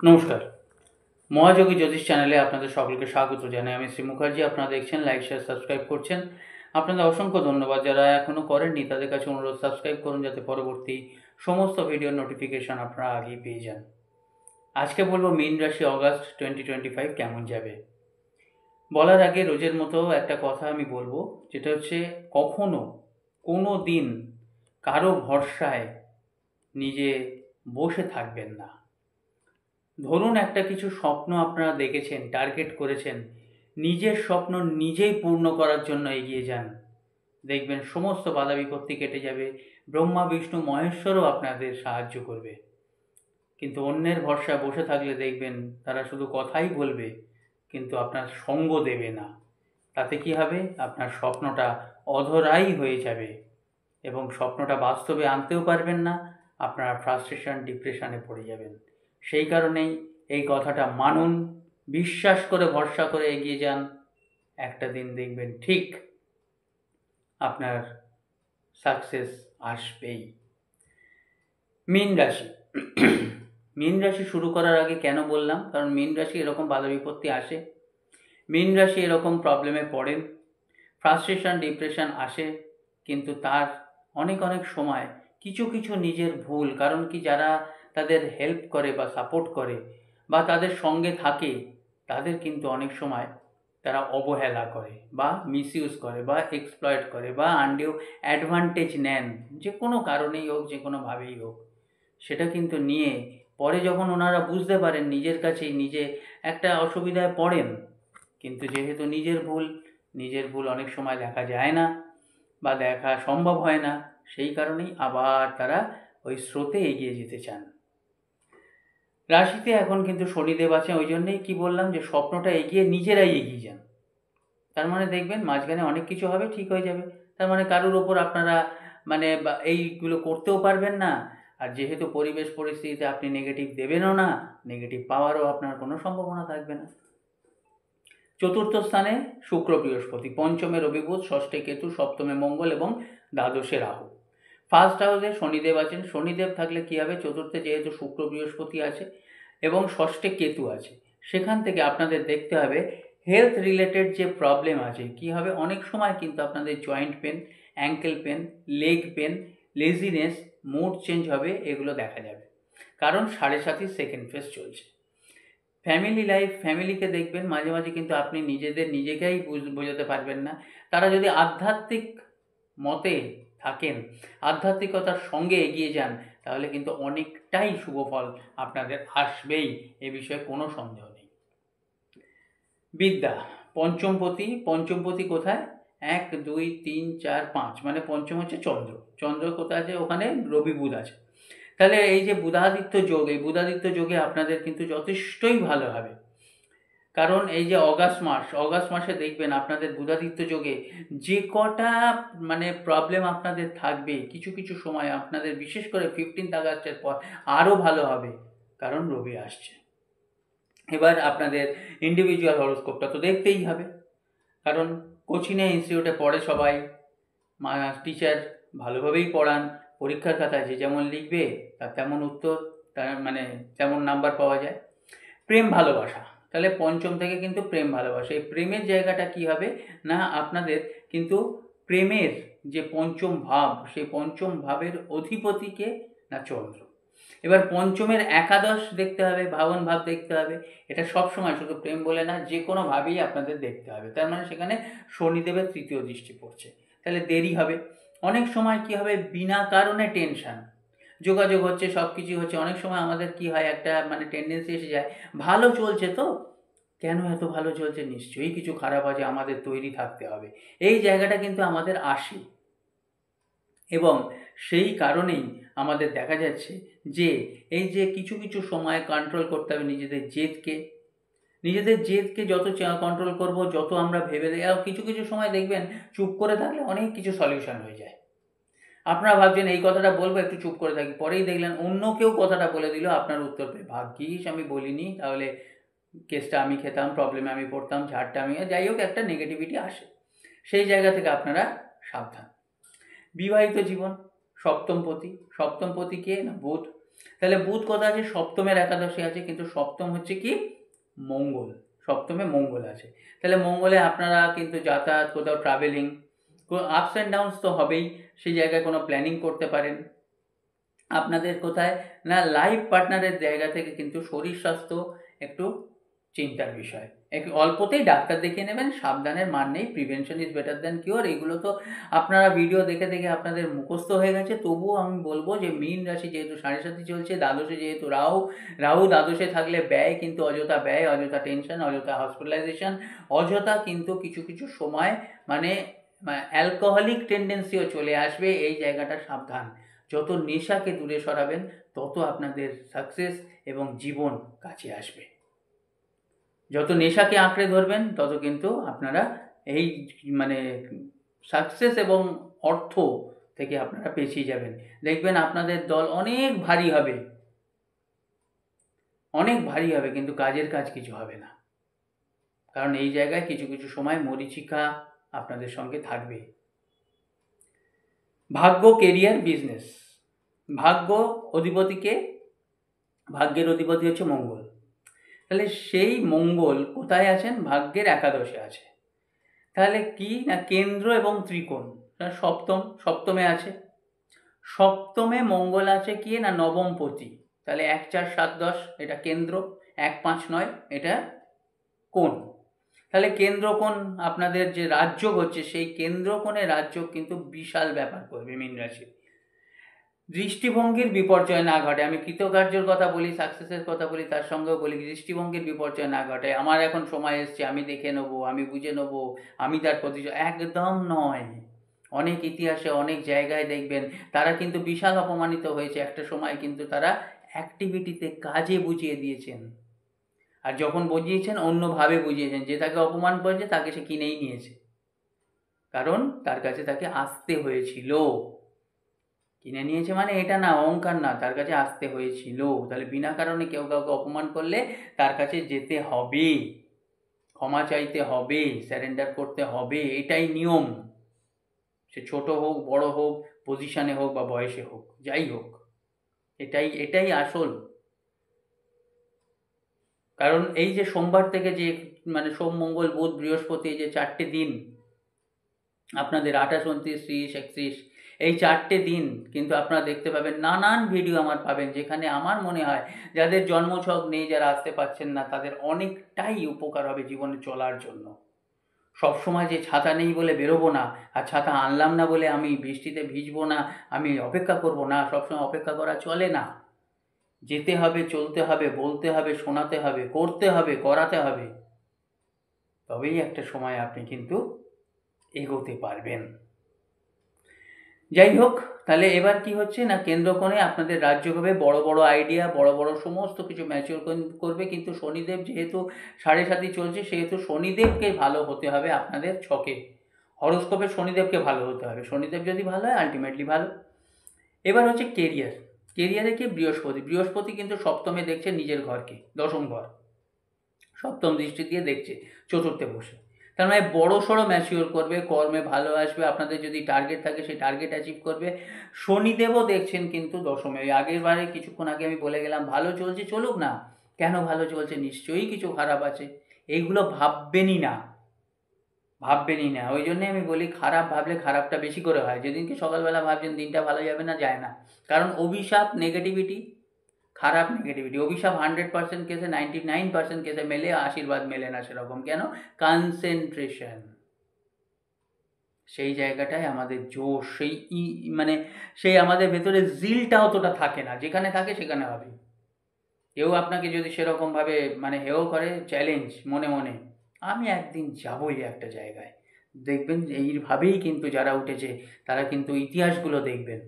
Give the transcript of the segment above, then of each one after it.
নমস্কার। মহাযোগী জ্যোতিষ চ্যানেলে আপনাদের সকলকে স্বাগত জানাই। আমি শ্রী মুখার্জি। আপনারা দেখছেন, লাইক, শেয়ার, সাবস্ক্রাইব করছেন। আপনাদের অসংখ্য ধন্যবাদ। যারা এখনও করেননি তাদের কাছে অনুরোধ, সাবস্ক্রাইব করুন যাতে পরবর্তী সমস্ত ভিডিওর নোটিফিকেশন আপনারা আগেই পেয়ে যান। আজকে বলবো মীন রাশি অগাস্ট 2025 কেমন যাবে। বলার আগে রোজের মতো একটা কথা আমি বলবো, যেটা হচ্ছে কখনো কোনো দিন কারো ভরসায় নিজে বসে থাকবেন না। ধরুন একটা কিছু স্বপ্ন আপনারা দেখেছেন, টার্গেট করেছেন, নিজের স্বপ্ন নিজেই পূর্ণ করার জন্য এগিয়ে যান। দেখবেন সমস্ত বাধা বিপত্তি কেটে যাবে, ব্রহ্মা বিষ্ণু মহেশ্বরও আপনাদের সাহায্য করবে। কিন্তু অন্যের ভরসায় বসে থাকলে দেখবেন তারা শুধু কথাই বলবে, কিন্তু আপনার সঙ্গ দেবে না। তাতে কি হবে? আপনার স্বপ্নটা অধরাই হয়ে যাবে এবং স্বপ্নটা বাস্তবে আনতেও পারবেন না। আপনারা ফ্রাস্ট্রেশন, ডিপ্রেশনে পড়ে যাবেন। সেই কারণেই এই কথাটা মানুন, বিশ্বাস করে ভরসা করে এগিয়ে যান। একটা দিন দেখবেন ঠিক আপনার সাকসেস আসবেই। মীন রাশি। মীন রাশি শুরু করার আগে কেন বললাম? কারণ মীন রাশি এরকম বাধা বিপত্তি আসে, মীন রাশি এরকম প্রবলেমে পড়েন, ফ্রাস্ট্রেশন, ডিপ্রেশন আসে। কিন্তু তার অনেক সময় কিছু নিজের ভুল, কারণ কি যারা তাদের হেল্প করে বা সাপোর্ট করে বা তাদের সঙ্গে থাকে, তাদের কিন্তু অনেক সময় তারা অবহেলা করে বা মিসইউজ করে বা এক্সপ্লয়েট করে বা আনডিউ অ্যাডভান্টেজ নেন, যে কোনো কারণেই হোক, যে কোনোভাবেই হোক। সেটা কিন্তু নিয়ে পরে যখন ওনারা বুঝতে পারেন, নিজের কাছেই নিজে একটা অসুবিধায় পড়েন। কিন্তু যেহেতু নিজের ভুল অনেক সময় দেখা যায় না বা দেখা সম্ভব হয় না, সেই কারণেই আবার তারা ওই স্রোতে এগিয়ে যেতে চান। রাশিতে এখন কিন্তু শনিদেব আছে, ওই জন্যেই কি বললাম যে স্বপ্নটা নিজেরাই এগিয়ে যান। তার মানে দেখবেন মাঝখানে অনেক কিছু হবে, ঠিক হয়ে যাবে। তার মানে কারোর ওপর আপনারা এইগুলো করতেও পারবেন না। আর যেহেতু পরিবেশ পরিস্থিতিতে আপনি নেগেটিভ দেবেনও না, নেগেটিভ পাওয়ারও আপনার কোনো সম্ভাবনা থাকবে না। চতুর্থ স্থানে শুক্র বৃহস্পতি, পঞ্চমে রবি বুধ, ষষ্ঠে কেতু, সপ্তমে মঙ্গল এবং দ্বাদশে রাহু। ফার্স্ট হাউসে শনিদেব আছেন। শনিদেব থাকলে কী হবে? চতুর্থে যেহেতু শুক্র বৃহস্পতি আছে এবং ষষ্ঠে কেতু আছে, সেখান থেকে আপনাদের দেখতে হবে হেলথ রিলেটেড যে প্রবলেম আছে কী হবে। অনেক সময় কিন্তু আপনাদের joint pain, ankle pain, leg pain, laziness, mood change হবে, এগুলো দেখা যাবে। কারণ 7.5 সেকেন্ড ফেজ চলছে। ফ্যামিলি লাইফ, ফ্যামিলিকে দেখবেন মাঝে কিন্তু আপনি নিজেকেই বোঝাতে পারবেন না। তারা যদি আধ্যাত্মিক মতে থাকেন, আধ্যাত্মিকতার সঙ্গে এগিয়ে যান, তাহলে কিন্তু অনেকটাই শুভ ফল আপনাদের আসবেই, এ বিষয়ে কোনো সন্দেহ নেই। বিদ্যা, পঞ্চমপতি কোথায়? 1, 2, 3, 4, 5, মানে পঞ্চম হচ্ছে চন্দ্র। চন্দ্র কোথায় আছে? ওখানে রবি বুধ আছে। তাহলে এই যে বুধাদিত্য যোগ, এই বুধাদিত্য যোগে আপনাদের কিন্তু যথেষ্টই ভালো হবে। কারণ এই যে অগাস্ট মাসে দেখবেন আপনাদের বুধাদিত্য যোগে যে কটা প্রবলেম আপনাদের থাকবে, কিছু সময় আপনাদের, বিশেষ করে 15 আগস্টের পর আরও ভালো হবে, কারণ রবি আসছে। এবার আপনাদের ইন্ডিভিজুয়াল হরোস্কোপটা তো দেখতেই হবে, কারণ কোচিংয়ে ইনস্টিটিউটে পড়ে সবাই, টিচার ভালোভাবেই পড়ান। পরীক্ষার খাতায় যে যেমন লিখবে তার তেমন উত্তর, তার তেমন নাম্বার পাওয়া যায়। প্রেম ভালোবাসা, তাহলে পঞ্চম থেকে কিন্তু প্রেম ভালোবাসা, এই প্রেমের জায়গাটা কি হবে না, আপনাদের কিন্তু প্রেমের যে পঞ্চম ভাব, সেই পঞ্চম ভাবের অধিপতিকে না চন্দ্র। এবার পঞ্চমের একাদশ দেখতে হবে, ভাবন ভাব দেখতে হবে। এটা সবসময় শুধু প্রেম বলে না, যে কোনো ভাবেই আপনাদের দেখতে হবে। তার মানে সেখানে শনিদেবের তৃতীয় দৃষ্টি পড়ছে, তাহলে দেরি হবে। অনেক সময় কি হবে, বিনা কারণে টেনশন, যোগাযোগ হচ্ছে, সব কিছু হচ্ছে, অনেক সময় আমাদের কি হয়, একটা টেন্ডেন্সি এসে যায়, ভালো চলছে তো, কেন এত ভালো চলছে, নিশ্চয়ই কিছু খারাপ আছে, আমাদের তৈরি থাকতে হবে, এই জায়গাটা কিন্তু আমাদের আসে। এবং সেই কারণেই আমাদের দেখা যাচ্ছে যে এই যে কিছু সময় কন্ট্রোল করতে হবে নিজেদের জেদকে যত কন্ট্রোল করব, যত আমরা ভেবে দেয়, আর কিছু সময় দেখবেন চুপ করে থাকলে অনেক কিছু সলিউশন হয়ে যায়। আপনারা ভাবছেন এই কথাটা বলবো, একটু চুপ করে থাকি, পরেই দেখলেন অন্য কেউ কথাটা বলে দিল, আপনার উত্তর পেয়ে ভাগ্যিস আমি বলিনি, তাহলে কেসটা আমি খেতাম, প্রবলেমে আমি পড়তাম, ঝাড়টা আমি, যাই হোক একটা নেগেটিভিটি আসে। সেই জায়গা থেকে আপনারা সাবধান। বিবাহিত জীবন, সপ্তমপতি কে না বুধ, তাহলে বুধ কোথায় আছে? সপ্তমের একাদশে আছে, কিন্তু সপ্তম হচ্ছে কি? মঙ্গল। সপ্তমে মঙ্গল আছে। তাহলে মঙ্গলে আপনারা কিন্তু যাতায়াত, কোথাও ট্রাভেলিং, আপস অ্যান্ড ডাউনস তো হবেই, সেই জায়গায় কোনো প্ল্যানিং করতে পারেন। আপনাদের কোথায় না লাইফ পার্টনারের জায়গা থেকে কিন্তু শরীর স্বাস্থ্য একটু চিন্তার বিষয়। একটু অল্পতেই ডাক্তার দেখিয়ে নেবেন, সাবধানের মান নেই, prevention is better than cure. এগুলো তো আপনারা ভিডিও দেখে দেখে আপনাদের মুখস্থ হয়ে গেছে। তবুও আমি বলবো যে মীন রাশি যেহেতু 7.5 চলছে, দ্বাদশে যেহেতু রাহু দ্বাদশে থাকলে ব্যয়, কিন্তু অযথা ব্যয়, অযথা টেনশন, অযথা হসপিটালাইজেশন, অযথা কিন্তু কিছু কিছু সময় মানে অ্যালকোহলিক টেন্ডেন্সিও চলে আসবে। এই জায়গাটা সাবধান। যত নেশাকে দূরে সরাবেন তত আপনাদের সাকসেস এবং জীবন কাছে আসবে। যত নেশাকে আঁকড়ে ধরবেন তত কিন্তু আপনারা এই মানে সাকসেস এবং অর্থ থেকে আপনারা পেছিয়ে যাবেন। দেখবেন আপনাদের দল অনেক ভারী হবে, অনেক ভারী হবে, কিন্তু কাজের কাজ কিছু হবে না। কারণ এই জায়গায় কিছু কিছু সময় মরীচিকা আপনাদের সঙ্গে থাকবে। ভাগ্য, কেরিয়ার, বিজনেস। ভাগ্য অধিপতিকে, ভাগ্যের অধিপতি হচ্ছে মঙ্গল। তাহলে সেই মঙ্গল কোথায় আছেন? ভাগ্যের একাদশে আছে। তাহলে কি না কেন্দ্র এবং ত্রিকোণ, সপ্তমে আছে। সপ্তমে মঙ্গল আছে কি না নবমপতি। তাহলে 1, 4, 7, 10 এটা কেন্দ্র, 1, 5, 9 এটা কোণ। তাহলে কেন্দ্র কোণ আপনাদের যে রাজযোগ হচ্ছে, সেই কেন্দ্র কোণে রাজযোগ কিন্তু বিশাল ব্যাপার করবে মীন রাশি। দৃষ্টিভঙ্গির বিপর্যয় না ঘটে, আমি কৃতকার্যের কথা বলি, সাকসেসের কথা বলি, তার সঙ্গেও বলি দৃষ্টিভঙ্গির বিপর্যয় না ঘটে। আমার এখন সময় এসছে, আমি দেখে নেবো, আমি বুঝে নেবো, আমি তার একদম নয়। অনেক ইতিহাসে অনেক জায়গায় দেখবেন তারা কিন্তু বিশাল অপমানিত হয়েছে। একটা সময় কিন্তু তারা অ্যাক্টিভিটিতে, কাজে বুঝিয়ে দিয়েছেন, আর যখন বুঝিয়েছেন অন্যভাবে বুঝিয়েছেন। যে তাকে অপমান করেছে তাকে সে কিনেই নিয়েছে, কারণ তার কাছে তাকে আসতে হয়েছিল। কিনে নিয়েছে মানে এটা না, অহংকার না, তার কাছে আসতে হয়েছিল। তাহলে বিনা কারণে কেউ কাউকে অপমান করলে তার কাছে যেতে হবে, ক্ষমা চাইতে হবে, স্যারেন্ডার করতে হবে, এটাই নিয়ম। সে ছোট হোক, বড় হোক, পজিশনে হোক বা বয়সে হোক, যাই হোক, এটাই আসল। কারণ এই যে সোমবার থেকে যে মানে সোম, মঙ্গল, বুধ, বৃহস্পতি, এই যে 4টে দিন আপনাদের 28, 29, 30, 31, এই 4টে দিন কিন্তু আপনারা দেখতে পাবেন, নানান ভিডিও আমার পাবেন, যেখানে আমার মনে হয় যাদের জন্মছক নেই, যারা আসতে পারছেন না, তাদের অনেকটাই উপকার হবে জীবনে চলার জন্য। সবসময় যে ছাতা নেই বলে বেরোবো না, আর ছাতা আনলাম না বলে আমি বৃষ্টিতে ভিজবো না, আমি অপেক্ষা করব না, সবসময় অপেক্ষা করা চলে না। যেতে হবে, চলতে হবে, বলতে হবে, শোনাতে হবে, করতে হবে, করাতে হবে, তবেই একটা সময় আপনি কিন্তু এগোতে পারবেন। যাই হোক, তাহলে এবার কি হচ্ছে না কেন্দ্রকোণে আপনাদের রাজ্য হবে, বড় বড় আইডিয়া, বড় বড় সমস্ত কিছু ম্যাচিওর করবে। কিন্তু শনিদেব যেহেতু 7.5 চলছে, সেহেতু শনিদেবকে ভালো হতে হবে আপনাদের ছকে, হরোস্কোপে শনিদেবকে ভালো হতে হবে। শনিদেব যদি ভালো হয় আলটিমেটলি ভালো। এবার হচ্ছে কেরিয়ারে কি বৃহস্পতি কিন্তু সপ্তমে দেখছে নিজের ঘরকে, দশম ঘর, সপ্তম দৃষ্টি দিয়ে দেখছে চতুর্থে বসে। তার মানে বড় সড়ো ম্যাচিওর করবে, কর্মে ভালো আসবে, আপনাদের যদি টার্গেট থাকে সেই টার্গেট অ্যাচিভ করবে। শনিদেবও দেখছেন কিন্তু দশমে। ওই আগের বারে কিছুক্ষণ আগে আমি বলে গেলাম ভালো চলছে, চলুক না, কেন ভালো চলছে, নিশ্চয়ই কিছু খারাপ আছে, এইগুলো ভাববেনই না। ওই জন্যে আমি বলি খারাপ ভাবলে খারাপটা বেশি করে হয়। যেদিনকে সকালবেলা ভাবছেন দিনটা ভালো যাবে না, যায় না। কারণ অভিশাপ, নেগেটিভিটি, খারাপ নেগেটিভিটি, অভিশাপ 100% কেসে, 99% কেসে মেলে, আশীর্বাদ মেলে না সেরকম। কেন? কনসেন্ট্রেশন, সেই জায়গাটায় আমাদের জোশ, মানে সেই আমাদের ভেতরে জিলটা অতটা থাকে না, যেখানে থাকে সেখানে হবে। কেউ আপনাকে যদি সেরকমভাবে মানে হেয় করে, চ্যালেঞ্জ মনে মনে, আমি একদিন যাবই একটা জায়গায়, দেখবেন এইভাবেই কিন্তু যারা উঠেছে তারা কিন্তু ইতিহাসগুলো দেখবেন,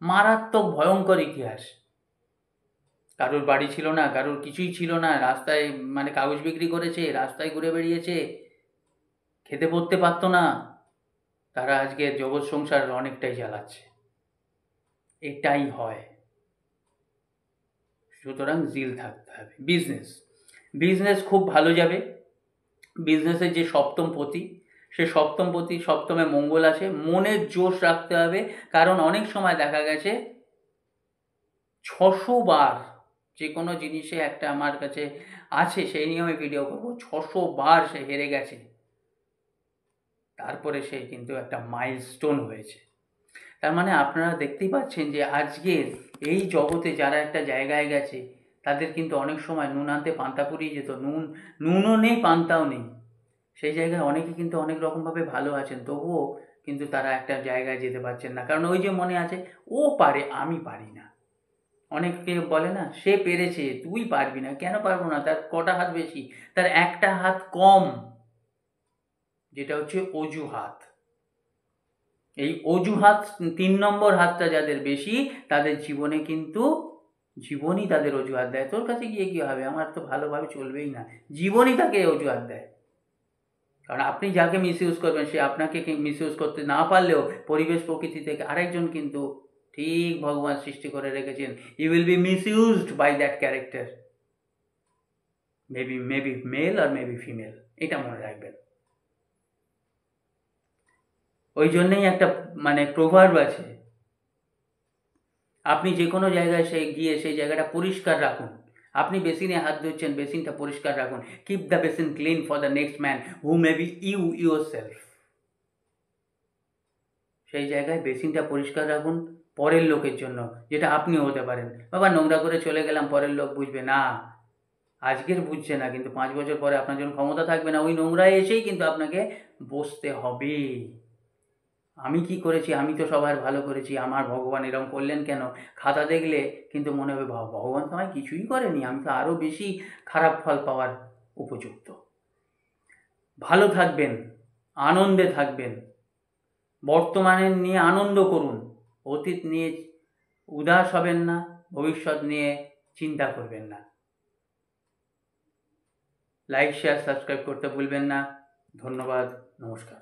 মারাত্মক ভয়ঙ্কর ইতিহাস। কারোর বাড়ি ছিল না, কারোর কিছুই ছিল না, রাস্তায় মানে কাগজ বিক্রি করেছে, রাস্তায় ঘুরে বেরিয়েছে, খেতে পড়তে পারতো না, তারা আজকে জগৎ সংসার অনেকটাই চালাচ্ছে। এটাই হয়। সুতরাং জিল থাকতে হবে। বিজনেস খুব ভালো যাবে। বিজনেসের যে সপ্তমপতি, সে সপ্তমপতি, সপ্তমে মঙ্গল আছে, মনের জোশ রাখতে হবে। কারণ অনেক সময় দেখা গেছে 600 বার যে কোনো জিনিসে একটা আমার কাছে আছে, সেই নিয়ে আমি ভিডিও করব। 600 বার সে হেরে গেছে, তারপরে সে কিন্তু একটা মাইলস্টোন হয়েছে। তার মানে আপনারা দেখতেই পাচ্ছেন যে আজকের এই জগতে যারা একটা জায়গায় গেছে, তাদের কিন্তু অনেক সময় নুন আনতে পান্তা ফুরিয়ে যেত। নুনও নেই, পান্তাও নেই। সেই জায়গায় অনেকে কিন্তু অনেক রকমভাবে ভালো আছেন, তবুও কিন্তু তারা একটা জায়গায় যেতে পারছেন না। কারণ ওই যে মনে আছে, ও পারে, আমি পারি না। অনেকে বলে না, সে পেরেছে, তুই পারবি না। কেন পারবো না? তার কটা হাত বেশি? তার একটা হাত কম, যেটা হচ্ছে অজুহাত। এই অজুহাত, 3 নম্বর হাতটা যাদের বেশি, তাদের জীবনে কিন্তু জীবনই তাদের অজুহাত দেয়। তোর কাছে গিয়ে কী হবে, আমার তো ভালোভাবে চলবেই না, জীবনই তাকে অজুহাত দেয়। কারণ আপনি যাকে মিসইউজ করবেন, সে আপনাকে মিসইউজ করতে না পারলেও পরিবেশ প্রকৃতি থেকে আরেকজন কিন্তু ঠিক ভগবান সৃষ্টি করে রেখেছেন। You will be misused by that character, maybe male আর মেবি ফিমেল, এটা মনে রাখবেন। ওই জন্যেই একটা মানে প্রভার্ব আছে, আপনি যে কোনো জায়গায় গিয়ে সেই জায়গাটা পরিষ্কার রাখুন। আপনি বেসিনে হাত ধুচ্ছেন, বেসিনটা পরিষ্কার রাখুন। Keep the basin clean for the next man who may be you yourself. সেই জায়গায় বেসিনটা পরিষ্কার রাখুন পরের লোকের জন্য, যেটা আপনিও হতে পারেন। বাবা নোংরা করে চলে গেলাম, পরের লোক বুঝবে না, আজকের বুঝছে না, কিন্তু 5 বছর পরে আপনার জন্য ক্ষমতা থাকবে না, ওই নোংরায় এসেই কিন্তু আপনাকে বসতে হবে। আমি কি করেছি, আমি তো সবার ভালো করেছি, আমার ভগবান এরকম করলেন কেন? খাতা দেখলে কিন্তু মনে হবে, ভগবান তো আমায় কিছুই করেনি, আমি তো আরও বেশি খারাপ ফল পাওয়ার উপযুক্ত। ভালো থাকবেন, আনন্দে থাকবেন, বর্তমানের নিয়ে আনন্দ করুন, অতীত নিয়ে উদাস হবেন না, ভবিষ্যৎ নিয়ে চিন্তা করবেন না। লাইক, শেয়ার, সাবস্ক্রাইব করতে ভুলবেন না। ধন্যবাদ, নমস্কার।